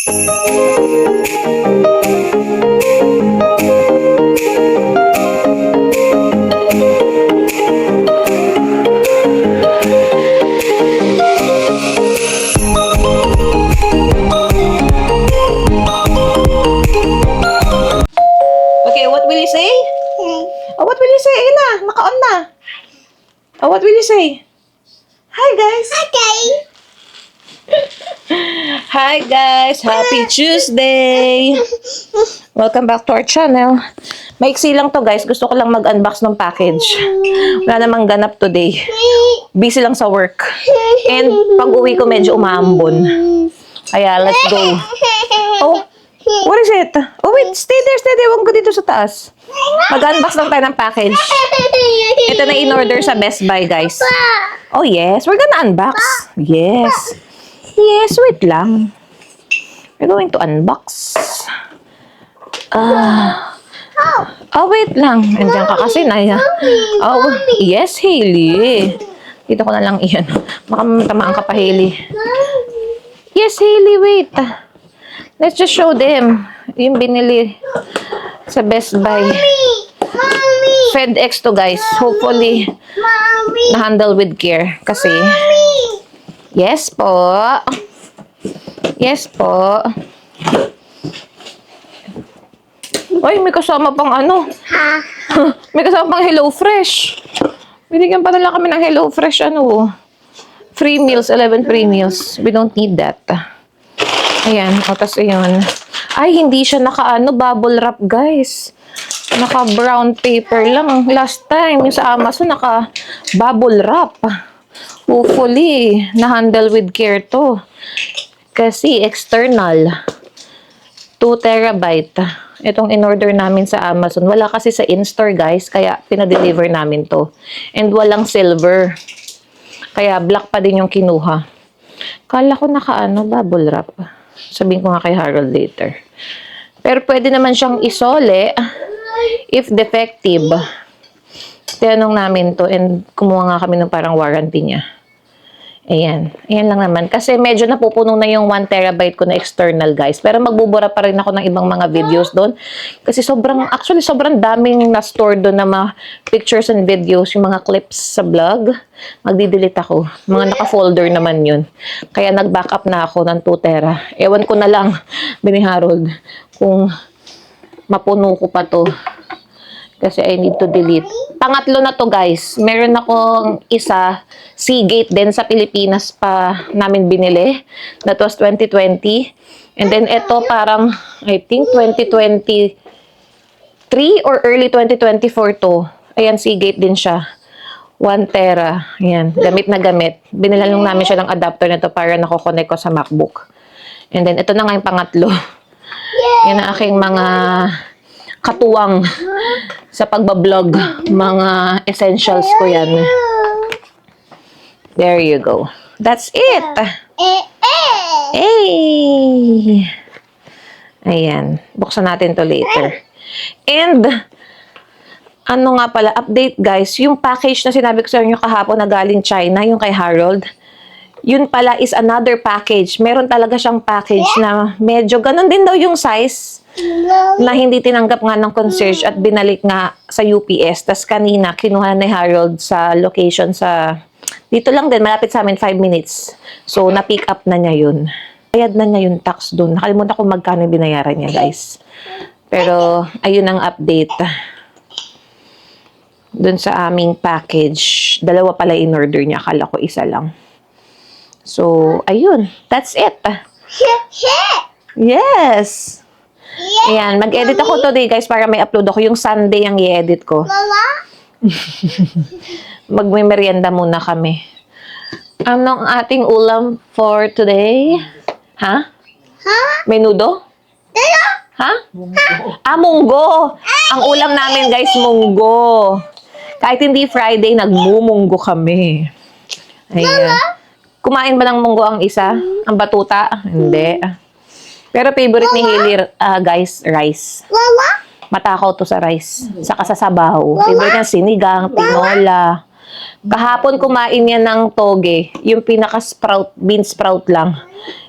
Okay, what will you say? Oh, what will you say? Ayun na, naka-on na. Oh, what will you say? Hi, guys. Hi, guys. Happy Tuesday. Welcome back to our channel. Maiksi lang to, guys. Gusto ko lang mag-unbox ng package. Wala namang ganap today. Busy lang sa work. And pag-uwi ko, medyo umaambon. Kaya, let's go. Oh, what is it? Oh, wait. Stay there. Huwag ko dito sa taas. Mag-unbox lang tayo ng package. Ito na in-order sa Best Buy, guys. Oh, yes. We're gonna unbox. Yes. Yes, wait lang. We're going to unbox. Oh, wait lang. Andiyan ka kasi na. Oh, yes, Hailey. Dito ko na lang iyan. Baka matamaan ka pa, Hailey. Yes, Hailey, wait. Let's just show them yung binili sa Best Buy. FedEx to, guys. Hopefully, na-handle with care. Kasi, yes po. Yes po. Uy, may kasama pang ano. May kasama pang HelloFresh. Binigyan pa nila kami ng HelloFresh, ano. Free meals, 11 free meals. We don't need that. Ayan, o, tas ayun. Ay, hindi siya naka-ano, bubble wrap, guys. Naka-brown paper lang. Last time, yung sa Amazon, naka-bubble wrap. Hopefully, na-handle with care to. Kasi, external. 2 terabyte. Itong in-order namin sa Amazon. Wala kasi sa in-store, guys. Kaya, pinadeliver namin to. And walang silver. Kaya, black pa din yung kinuha. Kala ko naka-ano, bubble wrap. Sabihin ko nga kay Harold later. Pero pwede naman siyang isole if defective. Tinanong namin to and kumuha nga kami ng parang warranty niya. Ayan. Ayan lang naman. Kasi medyo napupuno na yung 1 terabyte ko na external, guys. Pero magbubura pa rin ako ng ibang mga videos doon. Kasi actually sobrang daming na-store doon na mga pictures and videos, yung mga clips sa vlog. Magdi-delete ako. Mga naka-folder naman yun. Kaya nag-backup na ako ng 2 tera. Ewan ko na lang, Bini Harold, kung mapuno ko pa to. Kasi I need to delete. Pangatlo na to, guys. Meron akong isa, Seagate din sa Pilipinas pa namin binili. That was 2020. And then ito parang, I think 2023 or early 2024 to. Ayan, Seagate din siya. 1 tera. Ayan, gamit na gamit. Binila lang namin siya ng adapter na to para nako-connect ko sa MacBook. And then ito na nga yung pangatlo. Yan ang aking mga katuwang sa pagbablog. Mga essentials ko yan. There you go. That's it. Hey! Ayan. Buksan natin to later. And, ano nga pala, update guys, yung package na sinabi ko sa inyo kahapon na galing China, yung kay Harold, yun pala is another package. Meron talaga siyang package na medyo ganun din daw yung size na hindi tinanggap nga ng concierge at binalik nga sa UPS. Tas kanina, kinuha ni Harold sa location sa... Dito lang din, malapit sa amin, 5 minutes. So, na-pick up na niya yun. Bayad na niya yung tax dun. Nakalimutan ko magkano binayaran niya, guys. Pero, ayun ang update. Dun sa aming package. 2 pala in-order niya. Akala ko 1 lang. So, ayun. That's it. Yes! Ayan, mag-edit ako today, guys, para may upload ako. Yung Sunday ang i-edit ko. Magme-merienda muna kami. Ano ang ating ulam for today? Ha? Menudo? Ha? Munggo. Ang ulam namin, guys, munggo. Kahit hindi Friday, nagmumunggo kami. Ayan. Kumain ba ng munggo ang isa? Ang batuta? Hindi. Pero favorite ni Hailey, guys, rice. Matakaw to sa rice. Saka sa sabaw. Favorite niya sinigang, tinola, Kahapon kumain niya ng toge. Yung pinaka-sprout, bean sprout lang.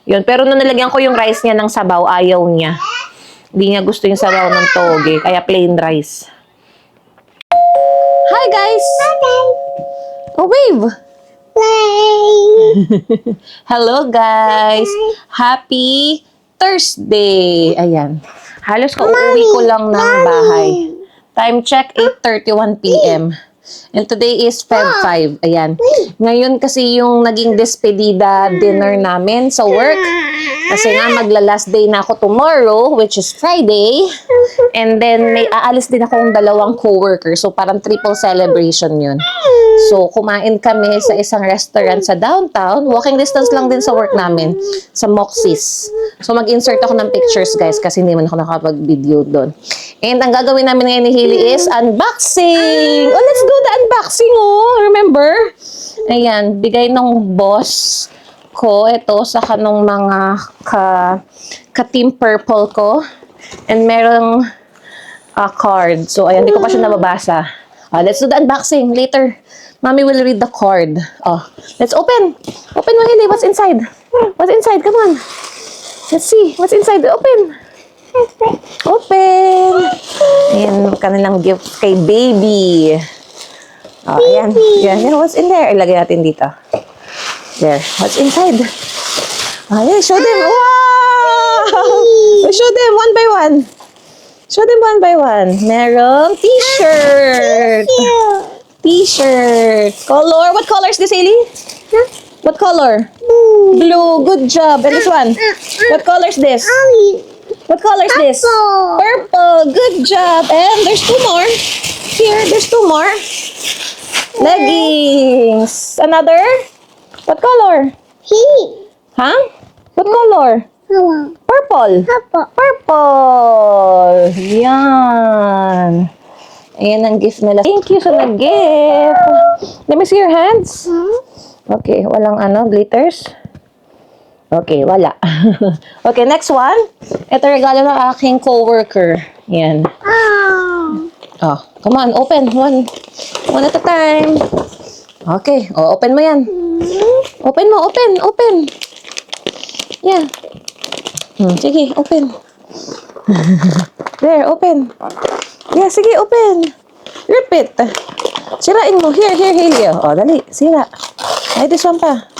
Yun. Pero nung nalagyan ko yung rice niya ng sabaw, ayaw niya. Hindi niya gusto yung sabaw ng toge. Kaya plain rice. Hi, guys! Hi, guys! Oh, wave! Hello, guys! Happy Thursday! Ayan. Halos kauuwi ko lang ng bahay. Time check, 8:31 p.m. And today is Feb 5. Ayan. Ngayon kasi yung naging despedida dinner namin sa work. Kasi nga magla-last day na ako tomorrow, which is Friday. And then may aalis din akong dalawang co-worker. So parang triple celebration yun. So kumain kami sa isang restaurant sa downtown. Walking distance lang din sa work namin. Sa Moxie's. So mag-insert ako ng pictures, guys, kasi hindi man ako nakapag-video doon. And ang gagawin namin ngayon ni Hailey is unboxing! Oh, let's do the unboxing, oh! Remember? Ayan, bigay nung boss ko ito sa kanong mga ka-team purple ko. And merong card. So, ayan, hindi ko pa siya nababasa. Let's do the unboxing later. Mommy will read the card. Oh, let's open. Open mo, Hailey. What's inside? What's inside? Come on. Let's see. What's inside? Open. Open! Ayan, kanilang gift kay baby. Oh, ayan. Ayan, what's in there? Ilagay natin dito. There. What's inside? Ayan, show them. Wow! Show them one by one. Show them one by one. Merong t-shirt. T-shirt. Color. What color is this, Hailey? What color? Blue. Good job. And this one? What color is this? What color is this? Purple. Good job. And there's two more. Here, there's two more. Leggings. Another? What color? Huh? What color? Purple. Purple. Yan. Ayan ang gift nila. Thank you sa nag-gift. Let me see your hands. Okay, walang glitters. Okay, wala. Okay, next one. Ito regalo ng aking coworker. Yan. Oh, come on, open. One at a time. Okay, open mo yan. Open mo, open. Yeah. Sige, open. There, open. Yeah, sige, open. Rip it. Sirain mo. Here, Hailey. Oh, dali, sira. Ay, this one pa.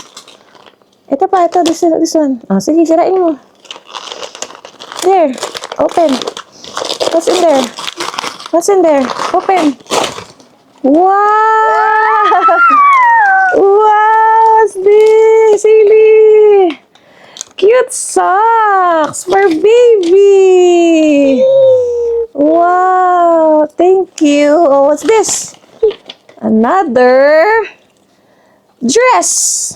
Ito pa, this one. Oh, sige, sirain mo. There, open. What's in there? Open. Wow! Wow! What's this, Hailey? Cute socks for baby. Wow! Thank you. Oh, what's this? Another dress.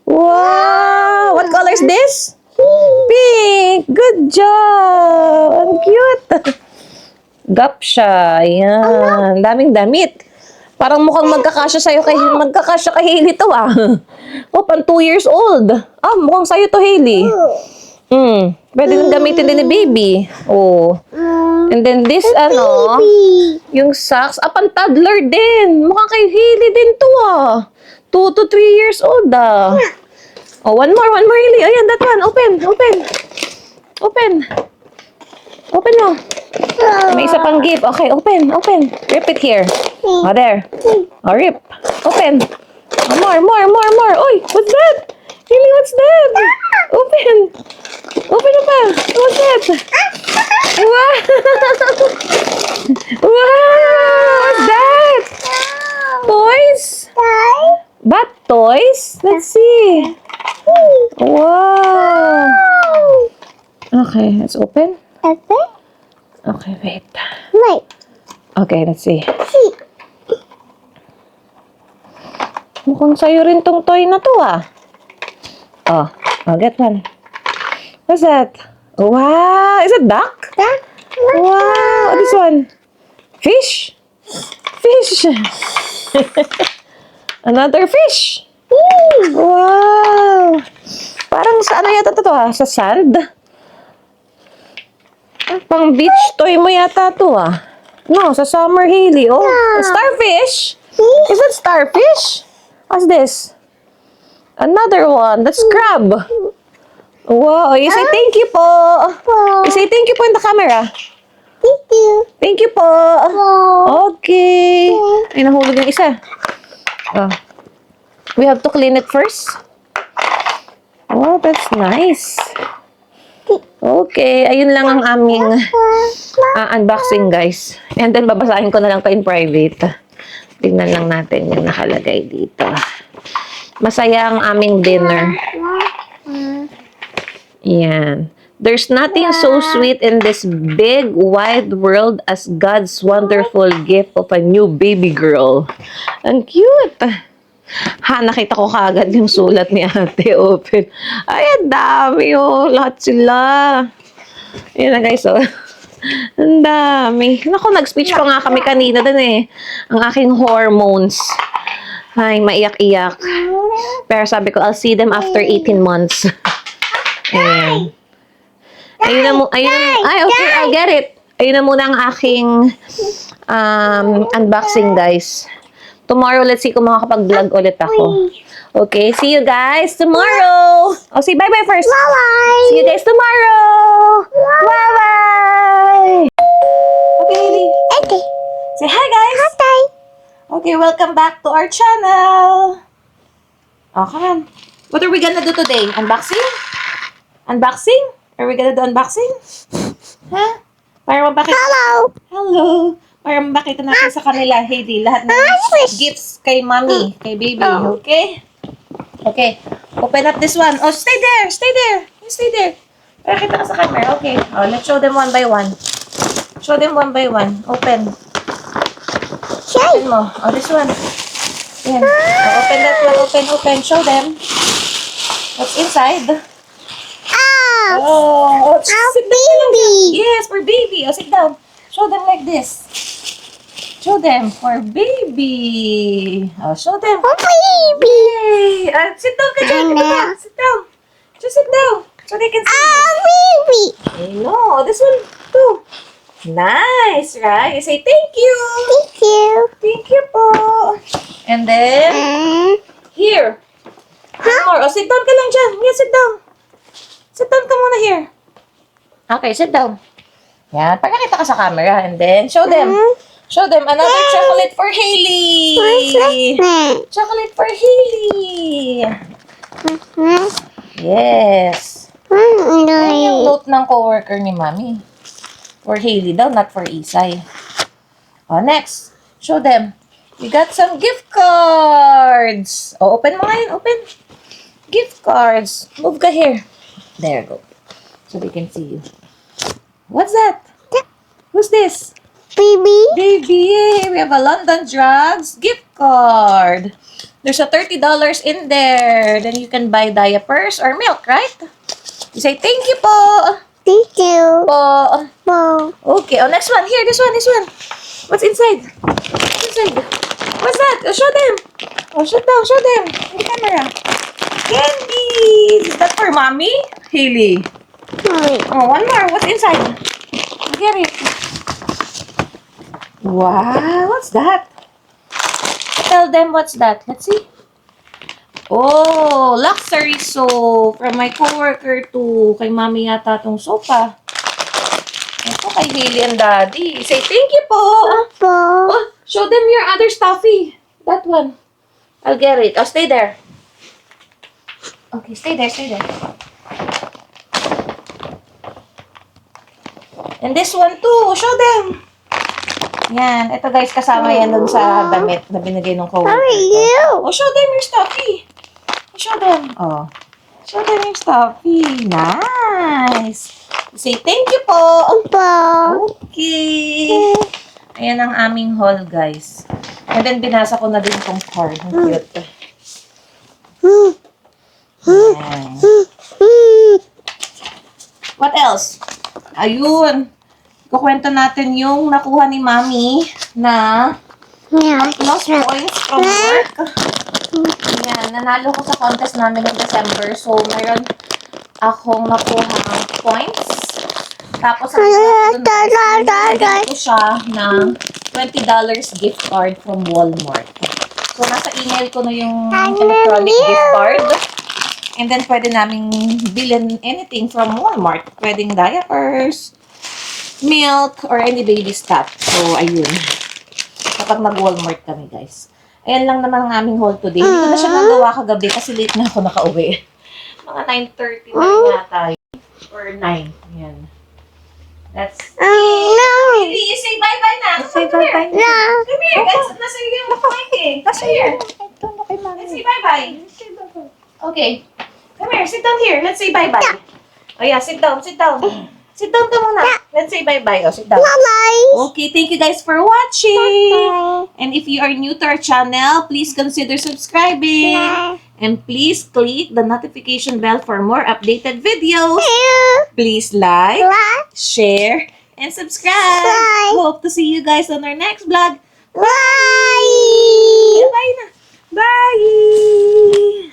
Wow! What color is this? Pink! Good job! Ang cute! Gap siya. Ayan. Daming damit. Parang mukhang magkakasya kay Hailey to, ah. Oh, pan 2 years old. Ah, mukhang sa'yo to, Hailey. Pwede nang gamitin din ni baby. Oh. And then this, yung socks. Ah, pan toddler din. Mukhang kay Hailey din to, ah. 2 to 3 years old, ah. Oh, one more, Hailey. Ayan, that one. Open mo. May isa pang gift. Okay, open. Rip it here. Oh, there. Oh, rip. Open. Oh, more. Oy, what's that? Hailey, what's that? Open mo pa. What's that? Wow. Wow, what's that? Toys? Bat toys? Let's see. Wow. Okay, let's open. Okay, wait. Okay, let's see. Mukhang sa'yo rin tong toy na to, ah. Oh, get one. What's that? Wow, is it duck? Wow, this one. Fish. Another fish. Wow. Parang sa yata to, ah? Sa sand? Pang beach toy mo yata to, ah. No, sa summer, Hailey. Oh, starfish. Is that starfish? What's this? Another one. That's crab. Wow. You say thank you po. You say thank you po in the camera. Thank you. Thank you po. Okay. Ay, nahulog yung isa. Oh. We have to clean it first. Oh, that's nice. Okay. Ayun lang ang aming unboxing, guys. And then, babasahin ko na lang to in private. Tingnan lang natin yung nakalagay dito. Masaya ang aming dinner. Yan. There's nothing so sweet in this big, wide world as God's wonderful gift of a new baby girl. Ang cute! Ha, nakita ko kagad yung sulat ni ate. Open. Ay, ang dami oh. Lahat sila. Ayan na guys, oh. Ang dami. Naku, nag-speech pa nga kami kanina dun eh. Ang aking hormones. Ay, maiyak-iyak. Pero sabi ko, I'll see them after 18 months. Ayan. Ayun na ay, okay, I'll get it. Ayun na muna ang aking unboxing, guys. Tomorrow, let's see kung makakapag-vlog ulit ako. Okay, see you guys tomorrow. Oh, say bye-bye first. Bye-bye. See you guys tomorrow. Bye-bye. Okay, Lily. Okay. Say hi, guys. Hi. Okay, welcome back to our channel. Oh, come on. What are we gonna do today? Unboxing? Unboxing? Are we gonna do unboxing? Huh? Para mabakita. Hello. Para mabakita natin sa kanila, Heidi, lahat ng gifts kay mommy, kay baby, okay? Okay. Open up this one. Oh, stay there. Stay there. You stay there. Para kita ka sa camera. Okay. Oh, let's show them one by one. Show them one by one. Open. Open mo. Oh, this one. Yan. Oh, open that one. Open. Show them. What's inside? Oh, sit baby. Yes, for baby. Oh, sit down. Show them like this. Show them for baby. Oh, show them. Oh, baby. Yay. Sit down ka dyan. Sit down. Just sit down. So they can see you. Baby. I know. This one too. Nice, right? You say thank you. Thank you. Thank you po. And then, here. One more. Oh, sit down ka lang dyan. Yeah, sit down. Sit down ka muna here. Okay, sit down. Yan, pagkakita ka sa camera. And then, show them. Show them another chocolate for Hailey. Chocolate for Hailey. Yes. Yan yung note ng coworker ni Mami. For Hailey daw, not for Isay. Oh, next. Show them. We got some gift cards. Oh, open mo ngayon. Open. Gift cards. Move ka here. There, go. So they can see you. What's that? Who's this? Baby. Baby, yay! We have a London Drugs gift card. There's a $30 in there. Then you can buy diapers or milk, right? You say, thank you po. Thank you. Po. Wow. Okay, oh, next one. Here, this one. What's inside? What's inside? What's that? Oh, show them. Oh, show them. In the camera. Candies. Is that for Mommy? Hailey. Oh, one more. What's inside? Get it. Wow, what's that? Tell them what's that. Let's see. Oh, luxury soap from my coworker to kay Mommy yata tong sopa. Ito kay Hailey and Daddy. Say thank you po. Oh, show them your other stuffy. That one. I'll get it. Oh, stay there. Okay, stay there. And this one too. Show them. Yan. Ito guys, kasama yan dun sa damit na binigay ng coworker. How are you? Oh, show them your stuffy. Show them. Oh. Show them your stuffy. Nice. Say thank you po. Okay. Ayan ang aming haul, guys. And then, binasa ko na din tong card. Ang cute. Ayan. What else? Ayun. Kukwento natin yung nakuha ni Mami na lost points from work. Ayan. Nanalo ko sa contest namin in December. So, mayroon akong nakuha points. Tapos, ang ko siya ng $20 gift card from Walmart. So, nasa email ko na yung electronic gift card. And then, pwede naming bilhin anything from Walmart. Pwedeng diapers, milk, or any baby stuff. So, ayun. Kapag nag-Walmart kami, guys. Ayan lang naman ang aming haul today. Hindi ko na siya nagawa kagabi kasi late na ako nakauwi. Mga 9:30 na yata. Or 9. Ayan. That's No. Baby, say bye-bye na. Say bye-bye. No. Come here. Nasa iyo yung mic eh. Come here. Ito na kay mami. Let's say bye-bye. Okay. Come here. Sit down here. Let's say bye-bye. Oh yeah, sit down. Sit down. Sit down ka muna. Let's say bye-bye. Oh, sit down. Bye-bye. Okay, thank you guys for watching. And if you are new to our channel, please consider subscribing. And please click the notification bell for more updated videos. Please like, share, and subscribe. Bye. Hope to see you guys on our next vlog. Bye. Bye na. Bye!